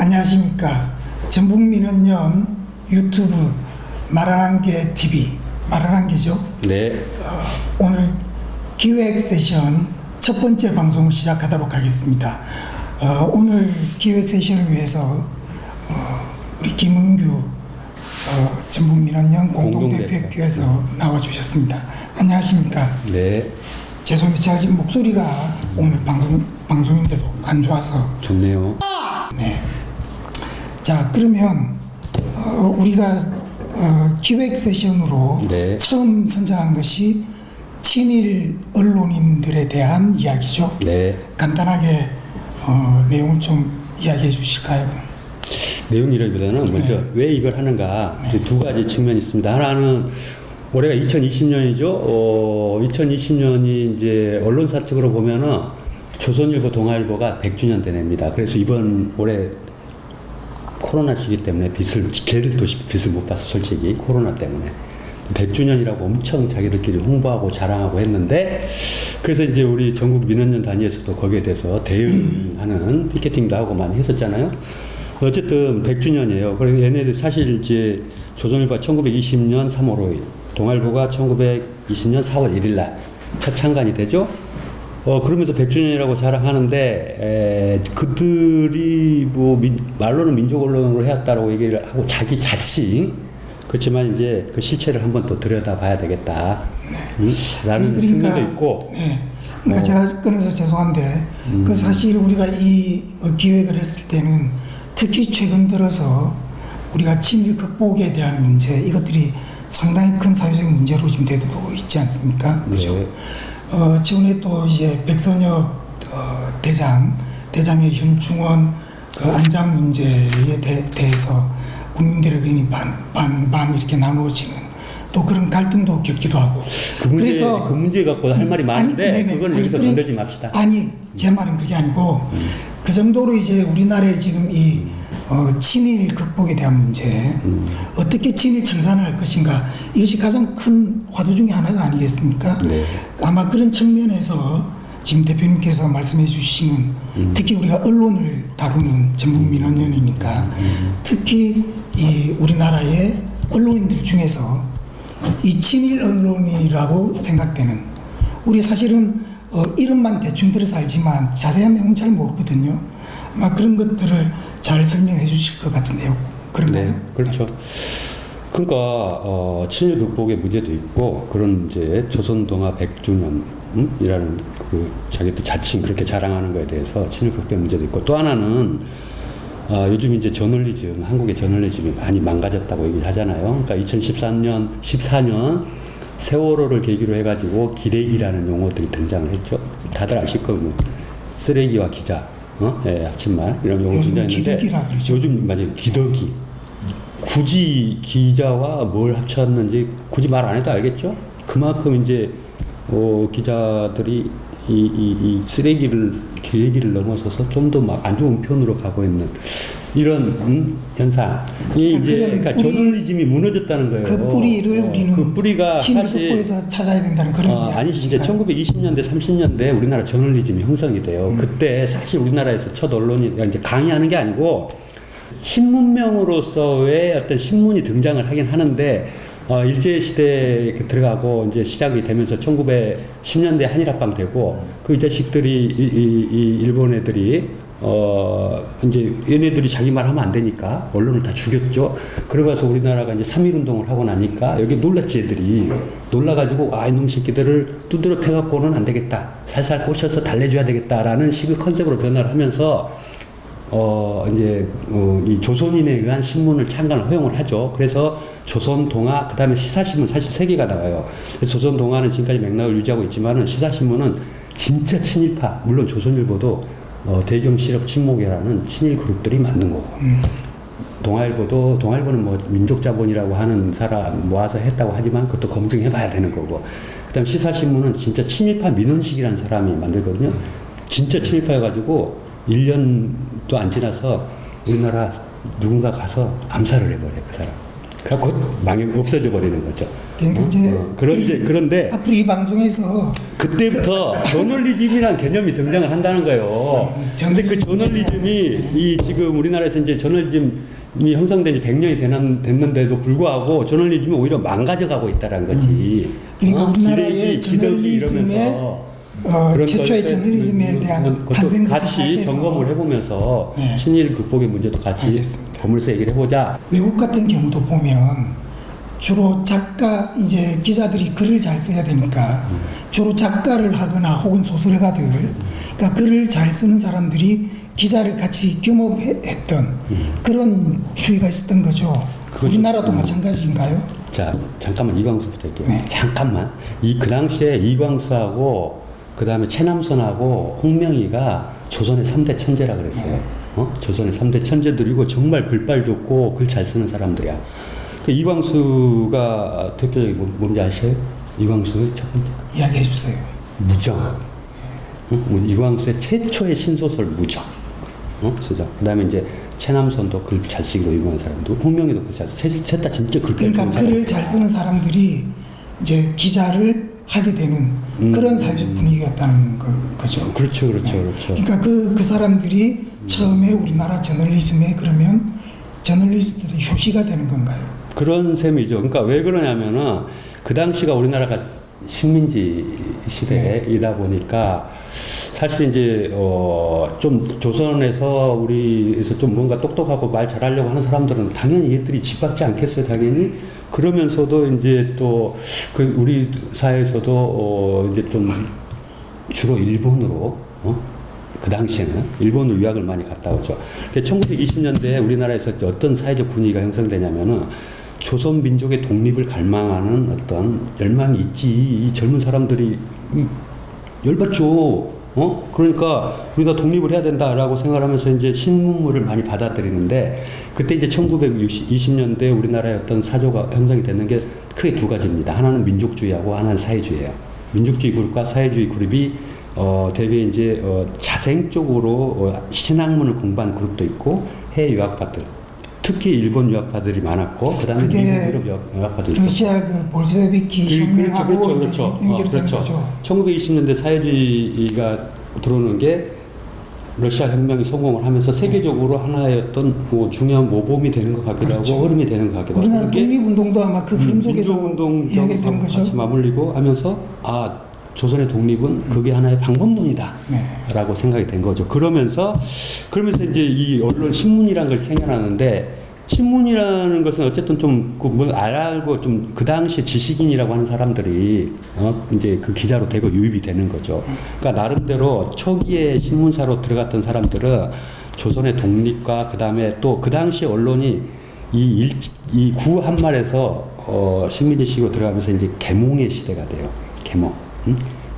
안녕하십니까. 전북민원연 유튜브 말하는게 TV, 말하는게죠. 네. 오늘 기획 세션 첫 번째 방송을 시작하도록 하겠습니다. 오늘 기획 세션을 위해서 우리 김은규 전북민원연 공동대표께서 나와주셨습니다. 안녕하십니까. 네. 죄송해요. 제가 지금 목소리가 오늘 방송인데도 안 좋아서. 좋네요. 네. 자, 그러면 우리가 기획 세션으로 네. 처음 선정한 것이 친일 언론인들에 대한 이야기죠. 네. 간단하게 내용을 좀 이야기해 주실까요? 내용이라기보다는 먼저 왜 이걸 하는가, 두 가지 측면이 있습니다. 하나는 올해가 2020년이죠. 2020년이 이제 언론사 측으로 보면은 조선일보, 동아일보가 100주년 되냅니다. 그래서 이번 올해 코로나 시기 때문에 걔들도 빚을 못 봤어, 솔직히. 코로나 때문에. 100주년이라고 엄청 자기들끼리 홍보하고 자랑하고 했는데, 그래서 이제 우리 전국 민원연 단위에서도 거기에 대해서 대응하는 피켓팅도 하고 많이 했었잖아요. 어쨌든 100주년이에요. 그래서 얘네들 사실 이제 조선일보가 1920년 3월 5일, 동아일보가 1920년 4월 1일 날 첫 창간이 되죠. 그러면서 100주년이라고 자랑하는데, 그들이 뭐 말로는 민족 언론으로 해왔다라고 얘기를 하고 자기 자칭, 그렇지만 이제 그 실체를 한번 또 들여다봐야 되겠다. 라는 측면도 있고. 네. 그러니까 제가 끊어서 죄송한데, 그 사실 우리가 이 기획을 했을 때는 특히 최근 들어서 우리가 친일 극복에 대한 문제, 이것들이 상당히 큰 사회적 문제로 지금 되고 있지 않습니까? 그죠? 네. 최근에 또 이제 백선엽 대장의 현충원 그 안장 문제에 대해서 국민들의 의견이 반 이렇게 나누어지는 또 그런 갈등도 겪기도 하고. 그 문제 갖고 할 말이 많은데, 그건 여기서 건들지 맙시다. 아니, 제 말은 그게 아니고, 그 정도로 이제 우리나라의 지금 이 친일 극복에 대한 문제, 어떻게 친일 청산을 할 것인가, 이것이 가장 큰 화두 중에 하나가 아니겠습니까? 네. 아마 그런 측면에서 지금 대표님께서 말씀해 주시는, 특히 우리가 언론을 다루는 전북민원연이니까, 특히 이 우리나라의 언론인들 중에서 이 친일 언론이라고 생각되는, 우리 사실은 이름만 대충 들어서 알지만 자세한 내용은 잘 모르거든요. 아마 그런 것들을 잘 설명해 주실 것 같은데요. 그런가요? 네, 그렇죠. 그러니까 친일 극복의 문제도 있고, 그런 이제 조선동아 100주년이라는 그 자기들 자칭 그렇게 자랑하는 거에 대해서 친일 극복의 문제도 있고, 또 하나는 요즘 이제 저널리즘, 한국의 저널리즘이 많이 망가졌다고 얘기를 하잖아요. 그러니까 14년 세월호를 계기로 해가지고 기레기라는 용어들이 등장을 했죠. 다들 아실 거고, 뭐 쓰레기와 기자, 합친말 이런 용어 등장했는데, 요즘 맞아요, 기덕이. 굳이 기자와 뭘 합쳤는지 굳이 말 안 해도 알겠죠. 그만큼 이제 기자들이 이 기레기를 넘어서서 좀 더 막 안 좋은 편으로 가고 있는 이런 현상이 그러니까 저널리즘이 무너졌다는 거예요. 그 뿌리를 우리는 그 뿌리가 친일 사실 극복에서 찾아야 된다는 그런 아니 이제 1920년대 30년대 우리나라 저널리즘이 형성이 돼요. 그때 사실 우리나라에서 첫 언론이 이제 강의하는 게 아니고 신문명으로서의 어떤 신문이 등장을 하긴 하는데, 일제시대에 들어가고 이제 시작이 되면서 1910년대 한일합방 되고, 그 이 자식들이, 이 일본 애들이, 이제 얘네들이 자기 말 하면 안 되니까 언론을 다 죽였죠. 그러고 나서 우리나라가 이제 3.1운동을 하고 나니까 여기 놀랐지, 애들이. 놀라가지고, 이놈 새끼들을 두드려 패갖고는 안 되겠다. 살살 꼬셔서 달래줘야 되겠다라는 식의 컨셉으로 변화를 하면서, 이 조선인에 의한 신문을 창간을 허용을 하죠. 그래서 조선, 동아, 그 다음에 시사신문 사실 세 개가 나와요. 조선, 동아는 지금까지 맥락을 유지하고 있지만은 시사신문은 진짜 친일파, 물론 조선일보도 대경 실업 친목이라는 친일 그룹들이 만든 거고. 동아일보는 뭐 민족자본이라고 하는 사람 모아서 했다고 하지만 그것도 검증해 봐야 되는 거고. 그 다음 시사신문은 진짜 친일파 민원식이라는 사람이 만들거든요. 진짜 친일파여가지고 1년도 안 지나서 우리나라 누군가 가서 암살을 해버려요, 그 사람. 그래갖고 없어져 버리는 거죠. 그러니까 이제 그런데 앞으로 이 방송에서 그때부터 저널리즘이라는 개념이 등장을 한다는 거예요. 근데 그 저널리즘이 이 지금 우리나라에서 이제 저널리즘이 형성된 지 100년이 됐는데도 불구하고 저널리즘이 오히려 망가져가고 있다는 거지. 그러니까 기레기, 우리나라의 기덕이 저널리즘의 이러면서 그런 최초의 것에 저널리즘에 대한 것도 탄생부터 같이 시작해서 점검을 해보면서 네. 친일 극복의 문제도 같이 알겠습니다. 더불어서 얘기를 해보자. 외국 같은 경우도 보면 주로 작가 이제 기자들이 글을 잘 써야 되니까 주로 작가를 하거나 혹은 소설가들 그러니까 글을 잘 쓰는 사람들이 기자를 같이 겸업했던 그런 추이가 있었던 거죠. 우리나라도 마찬가지인가요? 자, 잠깐만 이광수부터 할게요. 네. 잠깐만. 그 당시에 이광수하고 그 다음에 최남선하고 홍명희가 조선의 3대 천재라 그랬어요. 조선의 3대 천재들이고 정말 글빨 좋고 글 잘 쓰는 사람들이야. 그 이광수가 대표적인 뭔지 아세요? 이광수의 첫 번째. 이야기해 주세요. 무정. 이광수의 최초의 신소설 무정. 수정. 그 다음에 이제 최남선도 글 잘 쓰기로 유명한 사람도, 홍명희도 글 잘 쓰고, 셋 다 진짜 글 잘 쓰는 그러니까 사람. 글을 잘 쓰는 사람들이 이제 기자를 하게 되는 그런 사회적 분위기였다는 거죠. 그렇죠. 그러니까 그 사람들이 처음에 우리나라 저널리즘에 그러면 저널리스트들의 효시가 되는 건가요? 그런 셈이죠. 그러니까 왜 그러냐면은 그 당시가 우리나라가 식민지 시대이다 보니까 사실 이제 좀 조선에서 우리에서 좀 뭔가 똑똑하고 말 잘하려고 하는 사람들은 당연히 얘들이 집박지 않겠어요, 당연히. 그러면서도 이제 또 그 우리 사회에서도 이제 좀 주로 일본으로 그 당시에는 일본으로 유학을 많이 갔다 오죠. 1920년대에 우리나라에서 어떤 사회적 분위기가 형성되냐면은 조선 민족의 독립을 갈망하는 어떤 열망이 있지. 이 젊은 사람들이 열받죠. 그러니까 우리가 독립을 해야 된다라고 생각하면서 이제 신문물을 많이 받아들이는데 그때 이제 1920년대 우리나라의 어떤 사조가 형성이 되는 게 크게 두 가지입니다. 하나는 민족주의하고 하나는 사회주의예요. 민족주의 그룹과 사회주의 그룹이 되게 이제 자생 쪽으로 신학문을 공부한 그룹도 있고 해외 유학파들, 특히 일본 유학파들이 많았고 그다음에 미국 유학파도 있고. 러시아 그 볼셰비키 혁명하고 연결된 거죠. 1920년대 사회주의가 들어오는 게 러시아 혁명이 성공을 하면서 세계적으로 하나의 어떤 중요한 모범이 되는 것 같기도 하고 흐름이 되는 것 같기도 하고. 우리나라 독립운동도 아마 그 흐름 속에서 이야기가 되는 거죠. 같이 맞물리고 하면서 조선의 독립은 그게 하나의 방법론이다. 라고 생각이 된 거죠. 그러면서 이제 이 언론 신문이라는 것이 생겨나는데 신문이라는 것은 어쨌든 좀 뭘 알고 좀 그 당시에 지식인이라고 하는 사람들이 이제 그 기자로 되고 유입이 되는 거죠. 그러니까 나름대로 초기에 신문사로 들어갔던 사람들은 조선의 독립과 그 다음에 또 그 당시 언론이 이 구한말에서 식민지 시기로 들어가면서 이제 계몽의 시대가 돼요. 계몽.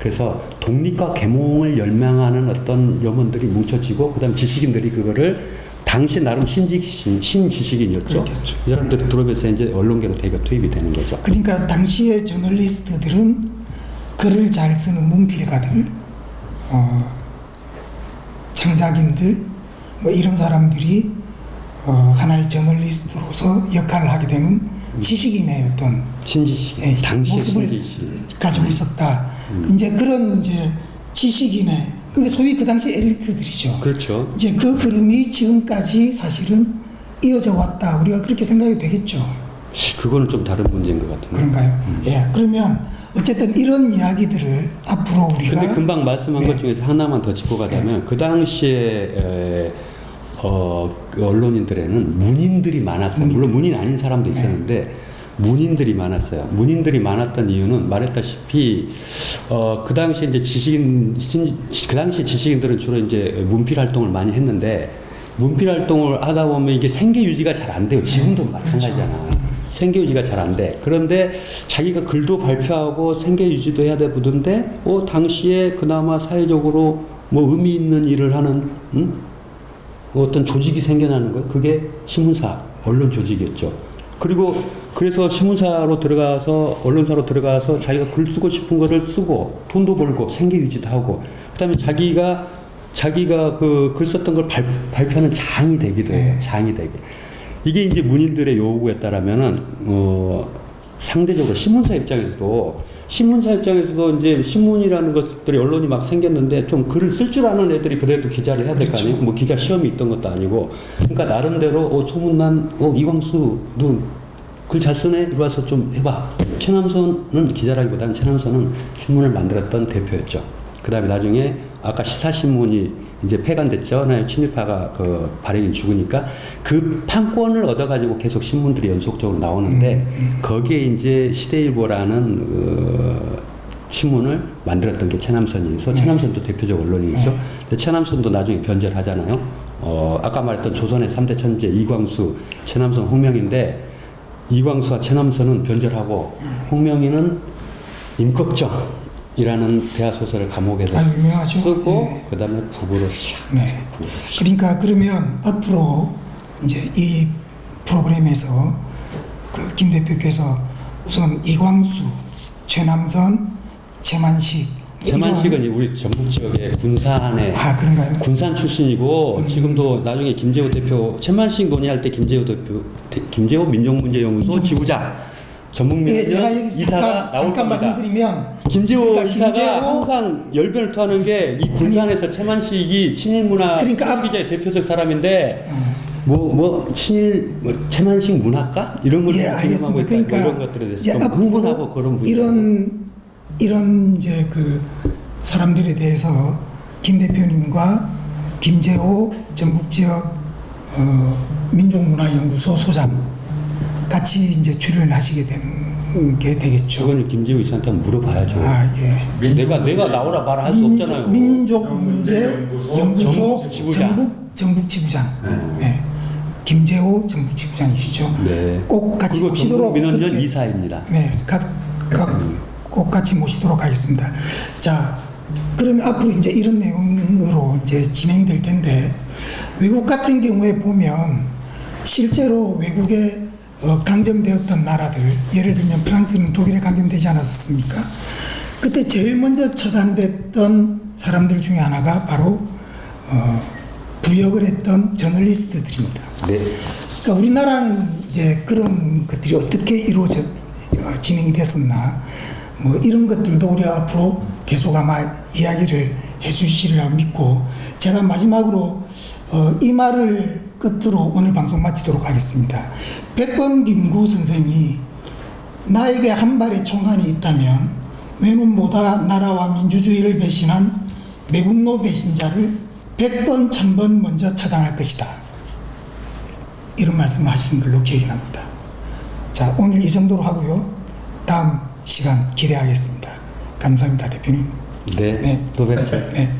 그래서 독립과 계몽을 열망하는 어떤 염원들이 뭉쳐지고 그다음 지식인들이 그거를 당시 나름 신지식인이었죠. 그렇겠죠. 이 사람들이 들어오면서 이제 언론계로 대거 투입이 되는 거죠. 그러니까 당시의 저널리스트들은 글을 잘 쓰는 문필가들, 창작인들 뭐 이런 사람들이 하나의 저널리스트로서 역할을 하게 되는 지식인의 어떤 신지식, 당시의 모습을 신지식 가지고 있었다. 이제 그런 이제 지식인의 그 소위 그 당시 엘리트들이죠. 그렇죠. 이제 그 흐름이 지금까지 사실은 이어져 왔다. 우리가 그렇게 생각이 되겠죠. 그거는 좀 다른 문제인 것 같은데. 그런가요? 예. 그러면 어쨌든 이런 이야기들을 앞으로 우리가 근데 금방 말씀한 것 중에서 하나만 더 짚고 가자면 그 당시에 그 언론인들에는 문인들이 많았어요. 물론 문인 아닌 사람도 있었는데 문인들이 많았어요. 문인들이 많았던 이유는 말했다시피 그 당시에 이제 그 당시 지식인들은 주로 이제 문필 활동을 많이 했는데 문필 활동을 하다 보면 이게 생계 유지가 잘 안 돼요. 지금도 마찬가지잖아. 생계 유지가 잘 안 돼. 그런데 자기가 글도 발표하고 생계 유지도 해야 되는데 당시에 그나마 사회적으로 뭐 의미 있는 일을 하는 어떤 조직이 생겨나는 거예요. 그게 신문사, 언론 조직이었죠. 그래서 신문사로 들어가서 언론사로 들어가서 자기가 글 쓰고 싶은 거를 쓰고 돈도 벌고 생계 유지도 하고 그다음에 자기가 그 글 썼던 걸 발표하는 장이 되기도 해요. 장이 되게. 이게 이제 문인들의 요구에 따르면은 상대적으로 신문사 입장에서도 이제 신문이라는 것들이 언론이 막 생겼는데 좀 글을 쓸 줄 아는 애들이 그래도 기자를 해야 될 거 아니에요? 뭐 기자 시험이 있던 것도 아니고. 그러니까 나름대로 소문난 이광수 너 글 잘 쓰네? 이리 와서 좀 해봐. 최남선은 기자라기보다는 최남선은 신문을 만들었던 대표였죠. 그 다음에 나중에 아까 시사신문이 이제 폐간됐죠. 친일파가 발행인 죽으니까 그 판권을 얻어가지고 계속 신문들이 연속적으로 나오는데 거기에 이제 시대일보라는 신문을 만들었던 게 최남선이죠. 최남선도 대표적 언론이죠. 근데 최남선도 나중에 변절을 하잖아요. 아까 말했던 조선의 3대 천재 이광수, 최남선, 홍명인데 이광수와 최남선은 변절하고 홍명인은 임꺽정이라는 대하 소설을 감옥에서 유명하죠. 쓰고 네. 그다음에 북으로 시작. 네. 그러니까 그러면 앞으로 이제 이 프로그램에서 김 대표께서 우선 이광수, 최남선, 최만식 최만식은 우리 전북 지역의 군산의 그런가요? 군산 출신이고 지금도 나중에 김재호 대표 최만식 논의할 때 김재호 민족문제연구소 지부장 전북민원 제가 여기 이사가 나올 잠깐 겁니다. 말씀드리면 김재호 그러니까 이사가 항상 열변을 토하는 게 이 군산에서 최만식이 친일문화 그러니까 기자의 대표적 사람인데 최만식 문학가 이런 걸 알겠습니다. 있다. 그러니까 이런 것들에 대해서 이제 좀 흥분하고 그런 분이 이런 이제 사람들에 대해서 김 대표님과 김재호 전북 지역 민족문화연구소 소장 같이 이제 출연하시게 된 게 되겠죠. 그건 김재호 이사한테 한번 물어봐야죠. 예. 내가 나오라 말을 할 수 없잖아요. 민족문제연구소 전북 지부장. 네. 김재호 전북 지부장이시죠. 네. 꼭 같이 모시도록 민원전 이사입니다. 네, 꼭 같이 모시도록 하겠습니다. 자, 그러면 앞으로 이제 이런 내용으로 이제 진행될 텐데 외국 같은 경우에 보면 실제로 외국에 강점되었던 나라들, 예를 들면 프랑스는 독일에 강점되지 않았습니까? 그때 제일 먼저 처단됐던 사람들 중에 하나가 바로 부역을 했던 저널리스트들입니다. 네. 그러니까 우리나라는 이제 그런 것들이 어떻게 이루어져 진행이 됐었나, 뭐 이런 것들도 우리가 앞으로 계속 아마 이야기를 해주시리라고 믿고, 제가 마지막으로 이 말을 끝으로 오늘 방송 마치도록 하겠습니다. 백범김구 선생이 나에게 한 발의 총알이 있다면 외놈보다 나라와 민주주의를 배신한 매국노 배신자를 100번 1000번 먼저 처단할 것이다. 이런 말씀을 하신 걸로 기억이 납니다. 자, 오늘 이 정도로 하고요. 다음 시간 기대하겠습니다. 감사합니다, 대표님. 네. 또 뵙죠. 네.